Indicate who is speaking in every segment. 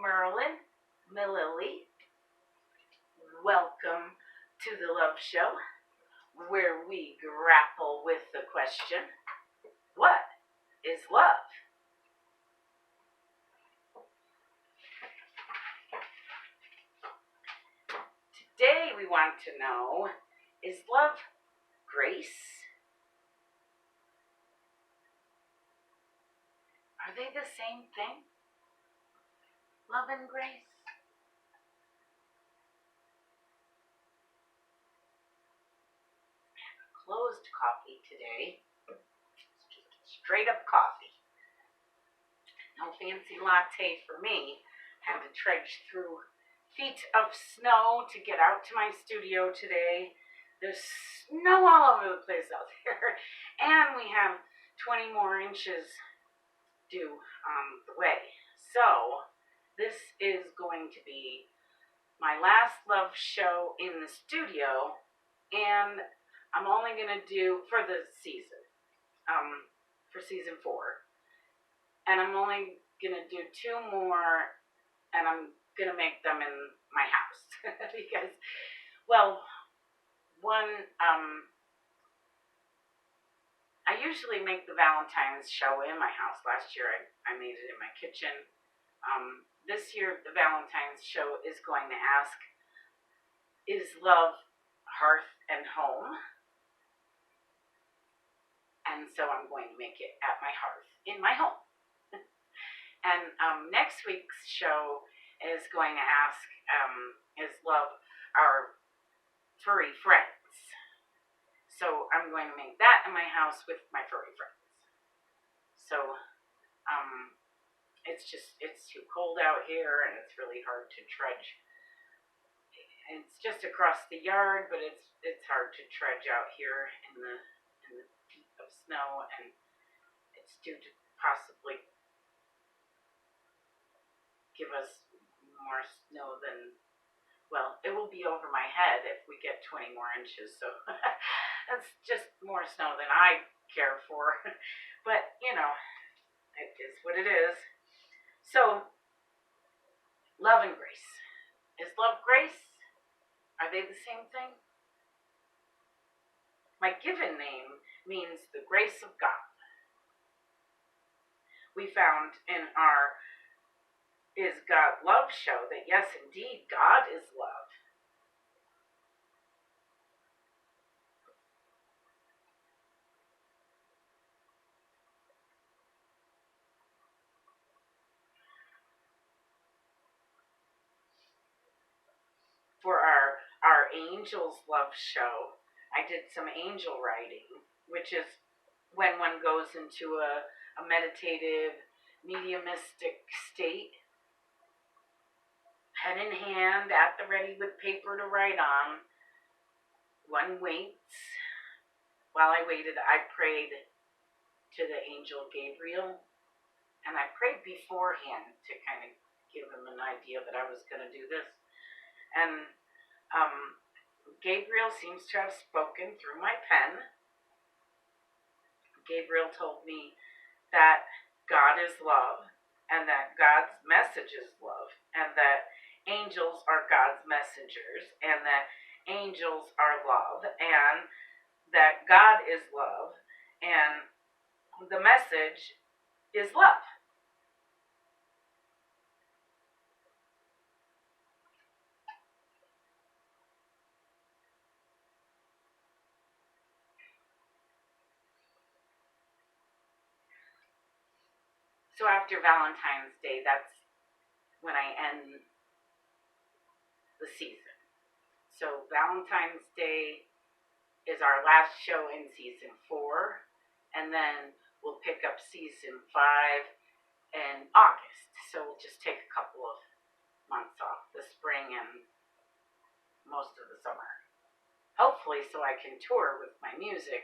Speaker 1: Merlin, Mililli. Welcome to the Love Show, where we grapple with the question, what is love? Today we want to know, is love grace? Are they the same thing? Love and grace? Closed coffee today. Just straight up coffee. No fancy latte for me. Had to trudge through feet of snow to get out to my studio today. There's snow all over the place out there. And we have 20 more inches due on the way. So this is going to be my last love show in the studio, and I'm only going to do for the season, for season 4, and I'm only going to do 2 more, and I'm going to make them in my house because, well, one, I usually make the Valentine's show in my house. Last year I made it in my kitchen. This year the Valentine's show is going to ask, is love hearth and home? And so I'm going to make it at my hearth, in my home. And next week's show is going to ask, is love our furry friends? So I'm going to make that in my house with my furry friends. So it's too cold out here, and it's really hard to trudge. It's just across the yard, but it's hard to trudge out here in the feet of snow, and it's due to possibly give us more snow than, well, it will be over my head if we get 20 more inches, so that's just more snow than I care for, but, you know, it is what it is. So, love and grace. Is love grace? Are they the same thing? My given name means the grace of God. We found in our Is God Love show that yes, indeed, God is love. For our Angels Love show, I did some angel writing, which is when one goes into a meditative, mediumistic state, pen in hand, at the ready with paper to write on. One waits. While I waited, I prayed to the angel Gabriel, and I prayed beforehand to kind of give him an idea that I was going to do this. And Gabriel seems to have spoken through my pen. Gabriel told me that God is love, and that God's message is love, and that angels are God's messengers, and that angels are love, and that God is love, and the message is love. So after Valentine's Day, that's when I end the season. So Valentine's Day is our last show in season 4, and then we'll pick up season 5 in August. So we'll just take a couple of months off, the spring and most of the summer. Hopefully so I can tour with my music,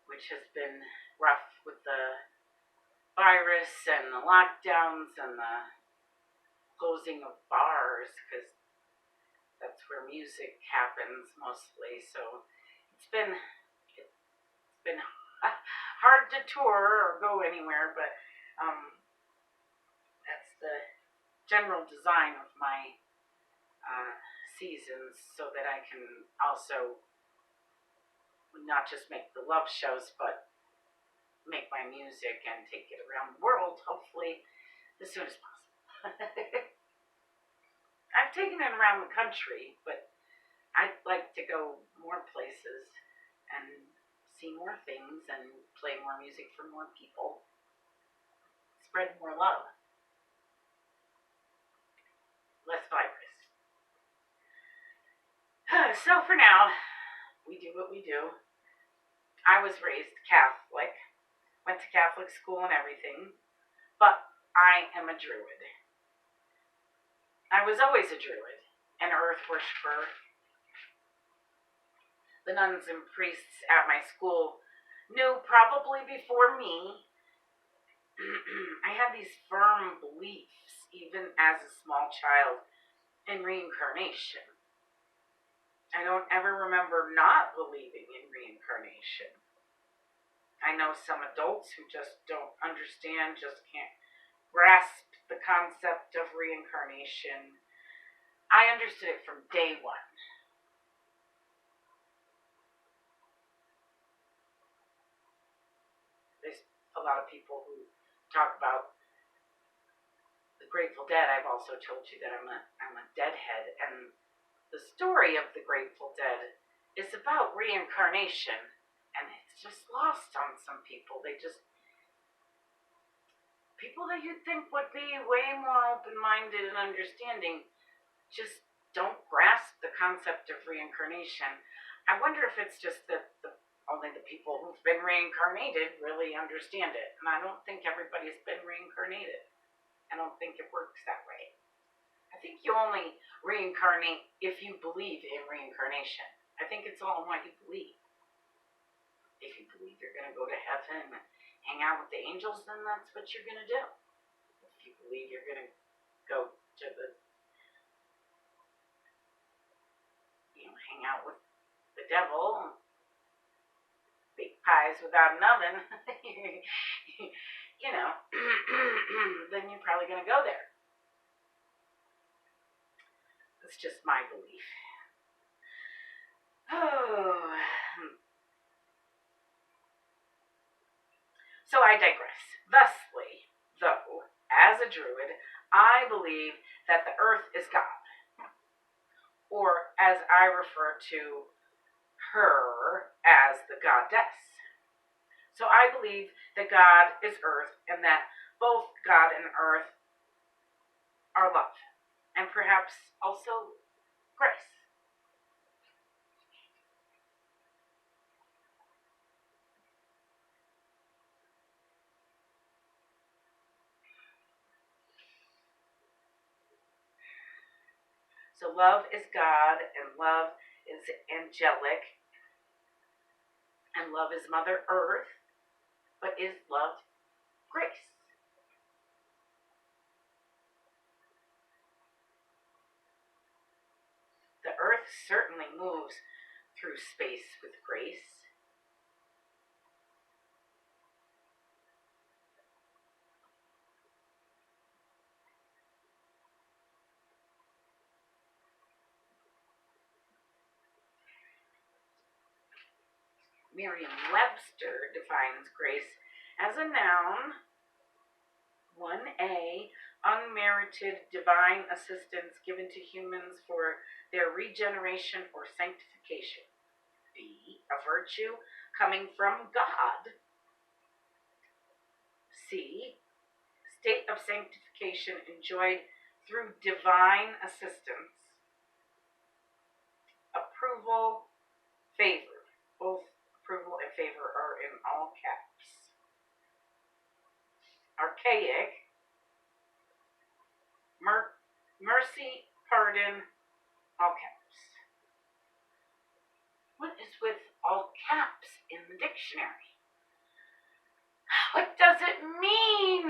Speaker 1: which has been rough with the virus and the lockdowns and the closing of bars, because that's where music happens mostly. So it's been hard to tour or go anywhere, but that's the general design of my seasons so that I can also not just make the love shows, but make my music and take it around the world, hopefully, as soon as possible. I've taken it around the country, but I'd like to go more places and see more things and play more music for more people, spread more love, less virus. So for now, we do what we do. I was raised Catholic, went to Catholic school and everything, but I am a Druid. I was always a Druid, an earth worshiper. The nuns and priests at my school knew probably before me. I had these firm beliefs, even as a small child, in reincarnation. I don't ever remember not believing in reincarnation. I know some adults who just don't understand, just can't grasp the concept of reincarnation. I understood it from day one. There's a lot of people who talk about the Grateful Dead. I've also told you that I'm a deadhead, and the story of the Grateful Dead is about reincarnation, and it's just lost on some people. People that you'd think would be way more open-minded and understanding just don't grasp the concept of reincarnation. I wonder if it's just that only the people who've been reincarnated really understand it, and I don't think everybody's been reincarnated. I don't think it works that way. I think you only reincarnate if you believe in reincarnation. I think it's all in what you believe. If you believe you're going to go to heaven and hang out with the angels, then that's what you're going to do. If you believe you're going to go to hang out with the devil, bake pies without an oven, then you're probably going to go there. It's just my belief. Oh. So I digress. Thusly, though, as a Druid, I believe that the earth is God, or as I refer to her as the goddess. So I believe that God is earth, and that both God and earth are love, and perhaps also grace. So love is God, and love is angelic, and love is Mother Earth, but is love grace? The earth certainly moves through space with grace. Merriam-Webster defines grace as a noun, 1A, unmerited divine assistance given to humans for their regeneration or sanctification. B, a virtue coming from God. C, state of sanctification enjoyed through divine assistance. Approval, favor. Both approval and favor are in all caps. Archaic, mercy, pardon, all caps. What is with all caps in the dictionary? What does it mean?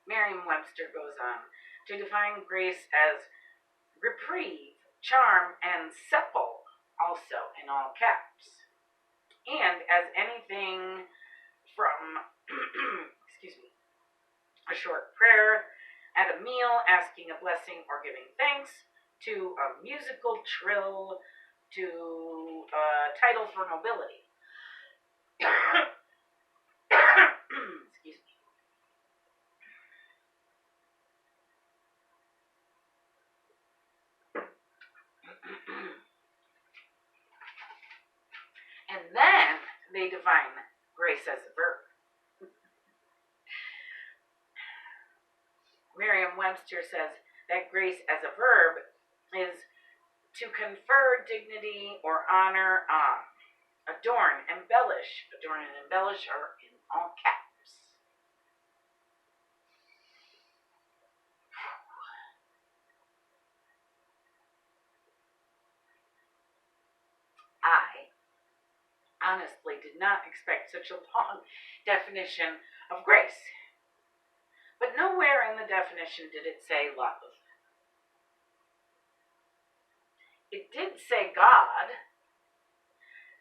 Speaker 1: Merriam-Webster goes on to define grace as reprieve, charm, and supple, also in all caps. And as anything from, excuse me, a short prayer at a meal, asking a blessing or giving thanks, to a musical trill, to a title for nobility. Excuse me. And then they define grace as a verb. Merriam-Webster says that grace as a verb is to confer dignity or honor on. Adorn, embellish. Adorn and embellish are in all caps. I honestly did not expect such a long definition of grace. But nowhere in the definition did it say love. It did say God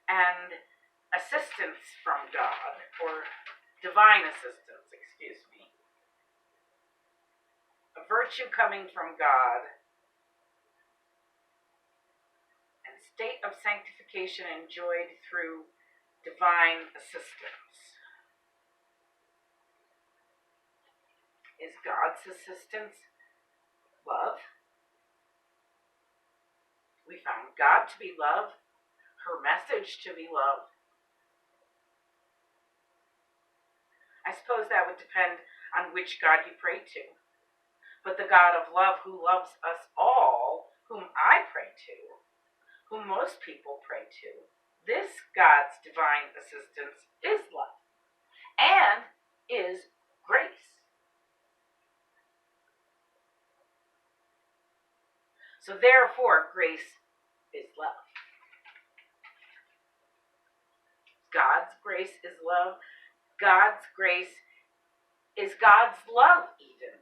Speaker 1: and assistance from God, or divine assistance, excuse me. A virtue coming from God, and state of sanctification enjoyed through divine assistance. Is God's assistance love? We found God to be love, her message to be love. I suppose that would depend on which God you pray to. But the God of love who loves us all, whom I pray to, whom most people pray to, this God's divine assistance is love and is grace. So therefore, grace is love. God's grace is love. God's grace is God's love, even.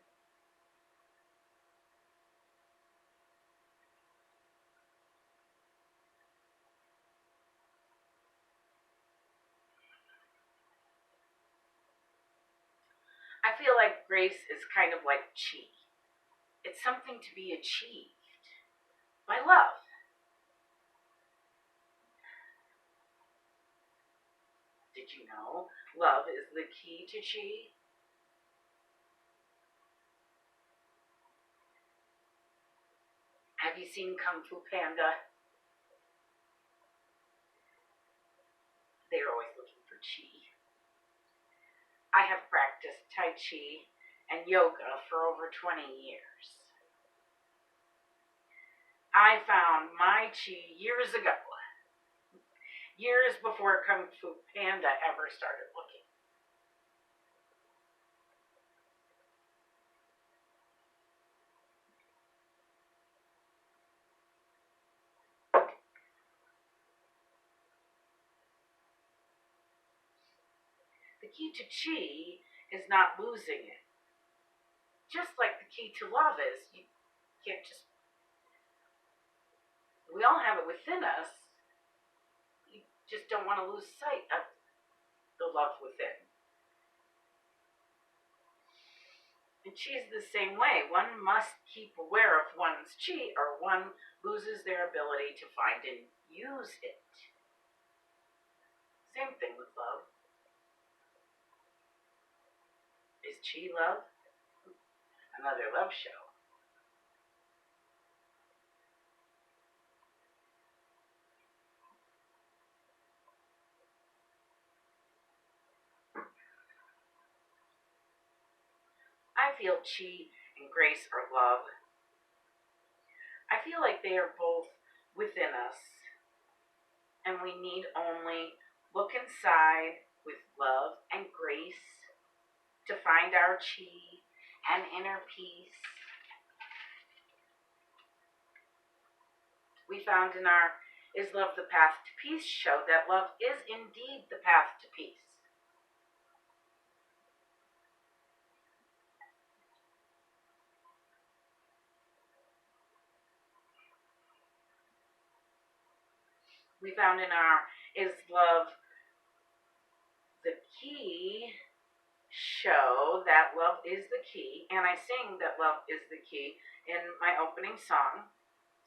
Speaker 1: I feel like grace is kind of like chi. It's something to be achieved by love. Did you know love is the key to chi? Have you seen Kung Fu Panda? They're always looking for chi. I have practiced Tai Chi and yoga for over 20 years. I found my chi years ago, years before Kung Fu Panda ever started looking. The key to chi is not losing it. Just like the key to love is, you can't just, we all have it within us. You just don't want to lose sight of the love within. And chi is the same way. One must keep aware of one's chi, or one loses their ability to find and use it. Same thing with love. Is chi love? Another love show. I feel chi and grace are love. I feel like they are both within us, and we need only look inside with love and grace to find our chi and inner peace. We found in our Is Love the Path to Peace show that love is indeed the path to peace. we found in our Is Love the Key show that love is the key, and I sing that love is the key in my opening song.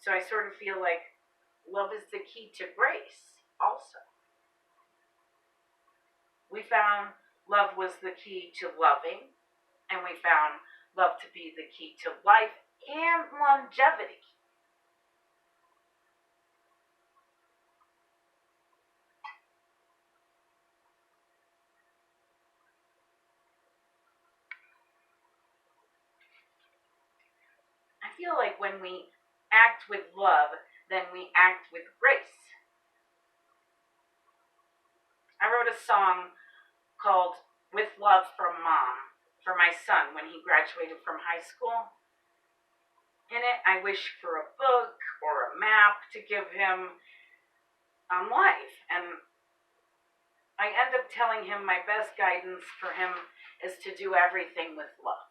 Speaker 1: So I sort of feel like love is the key to grace also. We found love was the key to loving, and we found love to be the key to life and longevity. I feel like when we act with love, then we act with grace. I wrote a song called With Love from Mom for my son when he graduated from high school. In it, I wish for a book or a map to give him on life. And I end up telling him my best guidance for him is to do everything with love.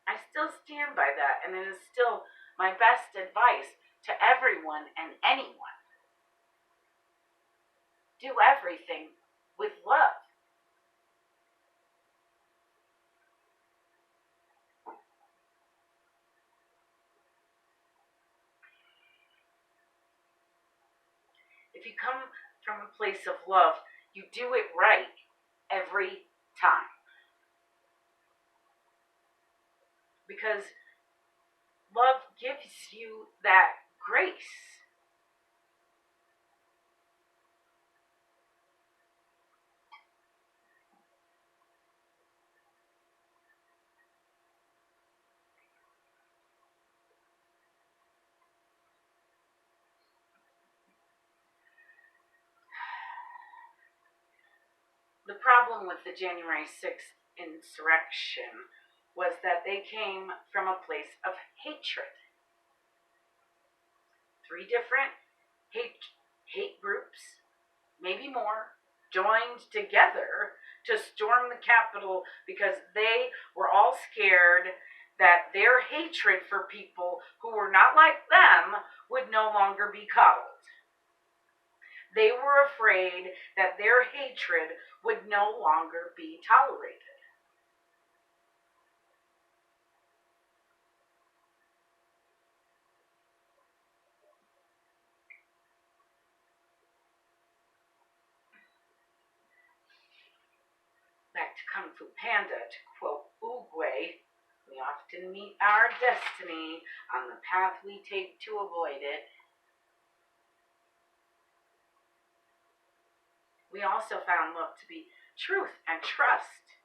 Speaker 1: I still stand by that, and it is still my best advice to everyone and anyone. Do everything with love. If you come from a place of love, you do it right every time. Because love gives you that grace. The problem with the January 6th insurrection was that they came from a place of hatred. 3 different hate groups, maybe more, joined together to storm the Capitol because they were all scared that their hatred for people who were not like them would no longer be coddled. They were afraid that their hatred would no longer be tolerated. Back to Kung Fu Panda, to quote Oogway, we often meet our destiny on the path we take to avoid it. We also found love to be truth and trust.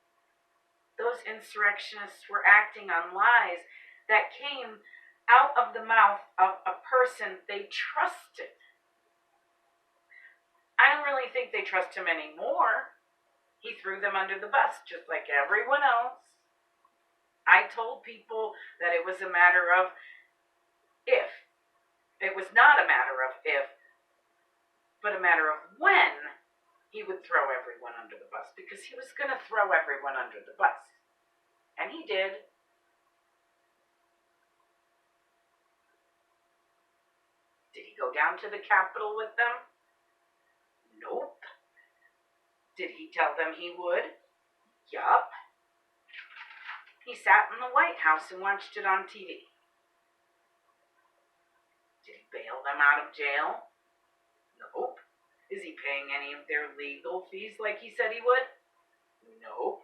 Speaker 1: Those insurrectionists were acting on lies that came out of the mouth of a person they trusted. I don't really think they trust him anymore. He threw them under the bus just like everyone else. I told people that it was a matter of if. It was not a matter of if, but a matter of when he would throw everyone under the bus, because he was going to throw everyone under the bus. And he did. Did he go down to the Capitol with them? Nope. Did he tell them he would? Yup. He sat in the White House and watched it on TV. Did he bail them out of jail? Nope. Is he paying any of their legal fees like he said he would? Nope.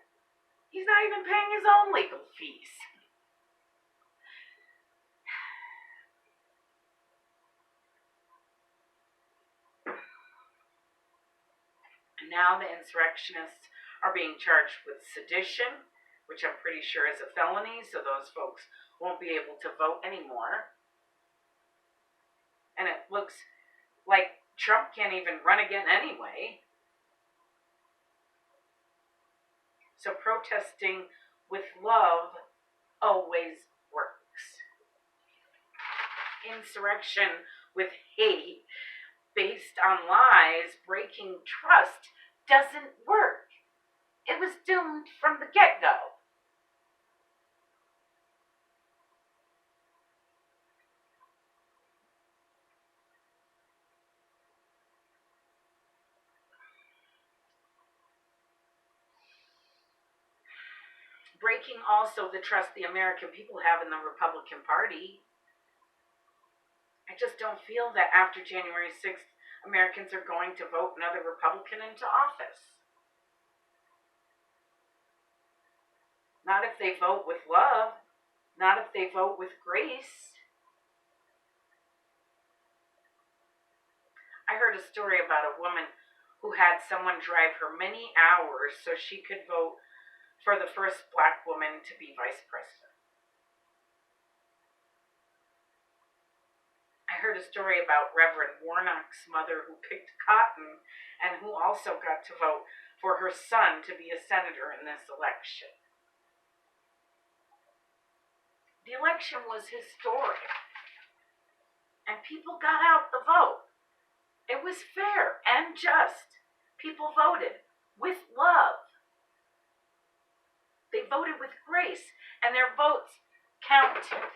Speaker 1: He's not even paying his own legal fees. And now the insurrectionists are being charged with sedition, which I'm pretty sure is a felony, so those folks won't be able to vote anymore. And it looks like Trump can't even run again anyway. So protesting with love always works. Insurrection with hate based on lies, breaking trust, doesn't work. It was doomed from the get-go. breaking also the trust the American people have in the Republican Party. I just don't feel that after January 6th, Americans are going to vote another Republican into office. Not if they vote with love. Not if they vote with grace. I heard a story about a woman who had someone drive her many hours so she could vote for the first black woman to be vice president. I heard a story about Reverend Warnock's mother who picked cotton and who also got to vote for her son to be a senator in this election. The election was historic, and people got out the vote. It was fair and just. People voted with love. They voted with grace, and their votes counted.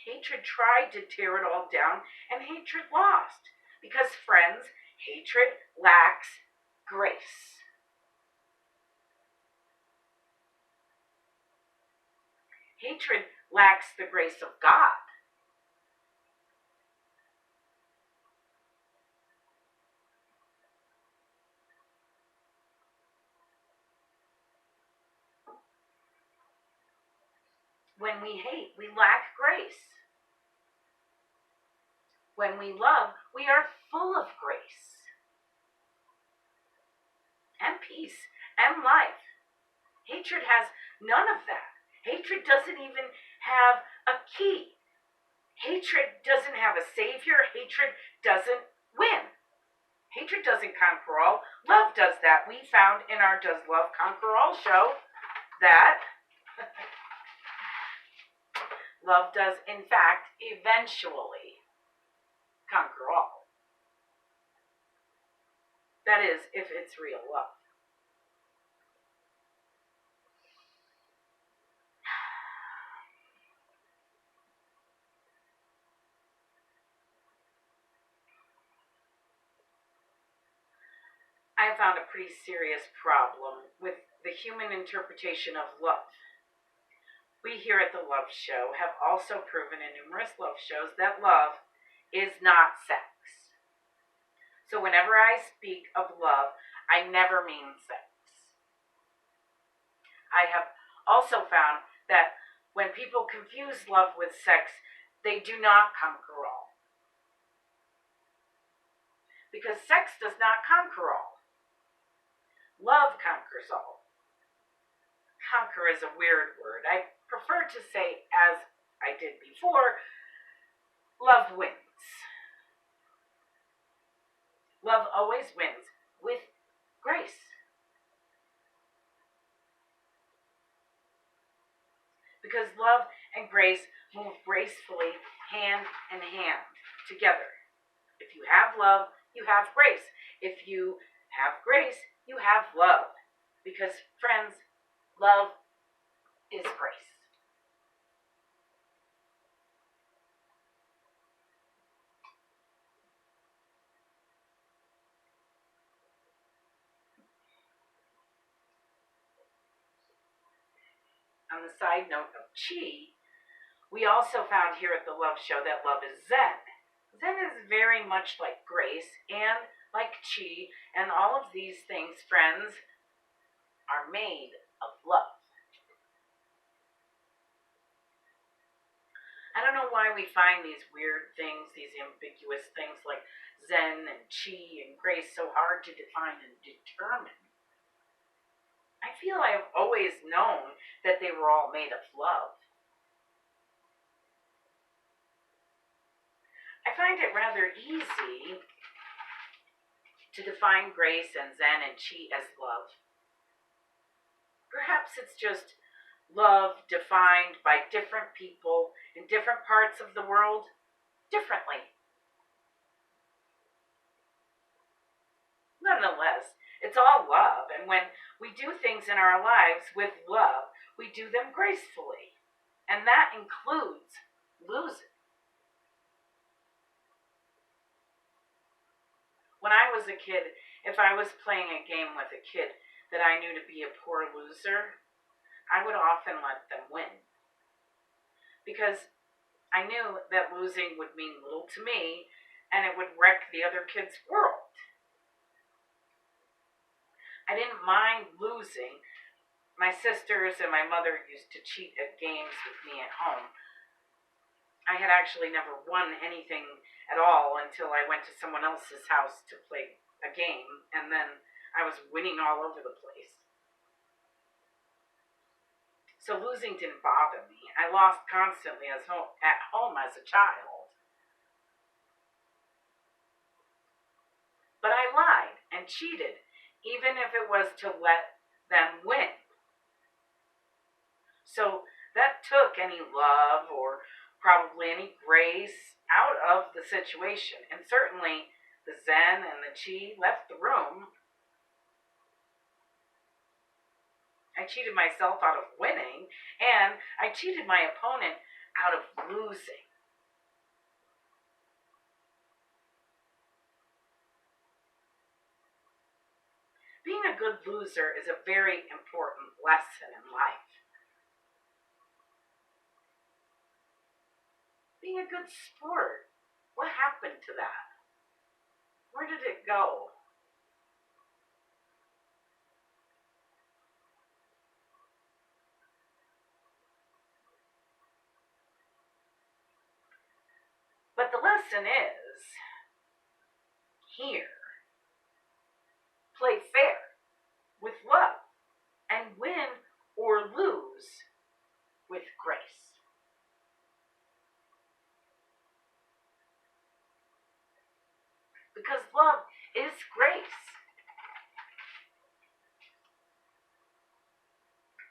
Speaker 1: Hatred tried to tear it all down, and hatred lost. Because, friends, hatred lacks grace. Hatred lacks the grace of God. When we hate, we lack grace. When we love, we are full of grace and peace and life. Hatred has none of that. Hatred doesn't even have a key. Hatred doesn't have a savior. Hatred doesn't win. Hatred doesn't conquer all. Love does that. We found in our Does Love Conquer All show that love does, in fact, eventually conquer all. That is, if it's real love. I have found a pretty serious problem with the human interpretation of love. We here at the Love Show have also proven in numerous love shows that love is not sex. So whenever I speak of love, I never mean sex. I have also found that when people confuse love with sex, they do not conquer all. Because sex does not conquer all. Love conquers all. Conquer is a weird word. I prefer to say, as I did before, love wins. Love always wins with grace. Because love and grace move gracefully hand in hand together. If you have love, you have grace. If you have grace, you have love. Because, friends, love is grace. On the side note of chi, we also found here at the Love Show that love is Zen. Zen is very much like grace and like chi, and all of these things, friends, are made of love. I don't know why we find these weird things, these ambiguous things like Zen and chi and grace so hard to define and determine. I feel I have always known that they were all made of love. I find it rather easy to define grace and Zen and chi as love. Perhaps it's just love defined by different people in different parts of the world differently. Nonetheless, it's all love, and when we do things in our lives with love, we do them gracefully, and that includes losing. When I was a kid if I was playing a game with a kid that I knew to be a poor loser, I would often let them win. Because I knew that losing would mean little to me and it would wreck the other kid's world. I didn't mind losing. My sisters and my mother used to cheat at games with me at home. I had actually never won anything at all until I went to someone else's house to play a game, and then I was winning all over the place. So losing didn't bother me. I lost constantly at home as a child. But I lied and cheated, even if it was to let them win. So that took any love or probably any grace out of the situation. And certainly the Zen and the Chi left the room. I cheated myself out of winning, and I cheated my opponent out of losing. Being a good loser is a very important lesson in life. Being a good sport, what happened to that? Where did it go? But the lesson is, here, play fair, with love, and win or lose with grace. Because love is grace.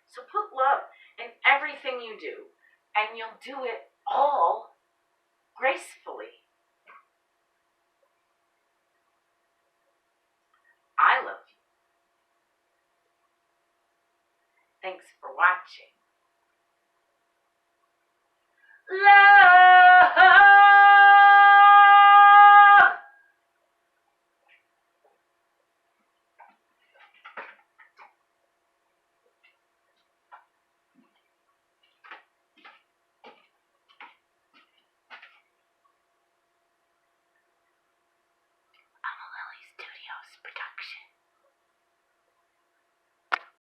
Speaker 1: So put love in everything you do, and you'll do it all gracefully. I love you. Thanks for watching. Love!